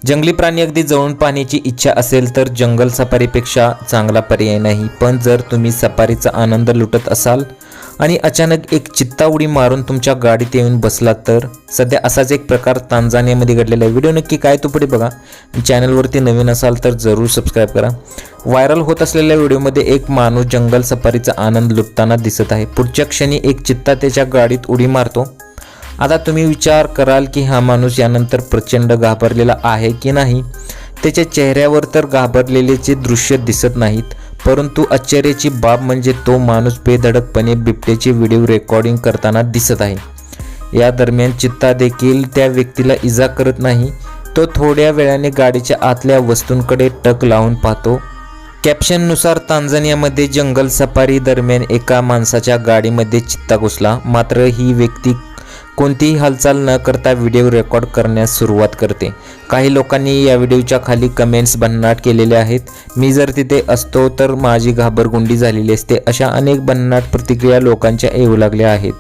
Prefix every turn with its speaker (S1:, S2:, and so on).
S1: जंगली प्राणी अगदी जवळून पाहण्याची इच्छा असेल तर जंगल सफारीपेक्षा चांगला पर्याय नाही। पण जर तुम्ही सफारीचा आनंद लुटत असाल आणि अचानक एक चित्ता उडी मारून तुमच्या गाडीत येऊन बसलात तर सध्या असाच एक प्रकार तांझानियामध्ये घडलेला आहे। व्हिडिओ नक्की काय तो पुढे बघा। चॅनलवरती नवीन असाल तर जरूर सबस्क्राईब करा। व्हायरल होत असलेल्या व्हिडिओमध्ये एक माणूस जंगल सफारीचा आनंद लुटताना दिसत आहे। पुढच्या क्षणी एक चित्ता त्याच्या गाडीत उडी मारतो। आता तुम्ही विचार कराल की हा माणूस यानंतर प्रचंड घाबरलेला आहे की नाही। त्याच्या चेहऱ्यावर तर घाबरलेलेचे दृश्य दिसत नाहीत, परंतु आश्चर्याची बाब म्हणजे तो माणूस बेधडकपणे बिबट्याची व्हिडिओ रेकॉर्डिंग करताना दिसत आहे। या दरम्यान चित्ता देखील त्या व्यक्तीला इजा करत नाही। तो थोड्या वेळाने गाडीच्या आतल्या वस्तूंकडे टक लावून पाहतो। कॅप्शननुसार तांझानियामध्ये जंगल सफारी दरम्यान एका माणसाच्या गाडीमध्ये चित्ता घुसला, मात्र ही व्यक्ती कोणतीही हालचाल न करता व्हिडिओ रेकॉर्ड करण्यास सुरुवात करते। काही लोकांनी या व्हिडिओच्या खाली कमेंट्स भन्नाट केलेले आहेत। मी जर तिथे असतो तर माझी घाबरगुंडी झालेली असते, अशा अनेक भन्नाट प्रतिक्रिया लोकांच्या येऊ लागल्या आहेत।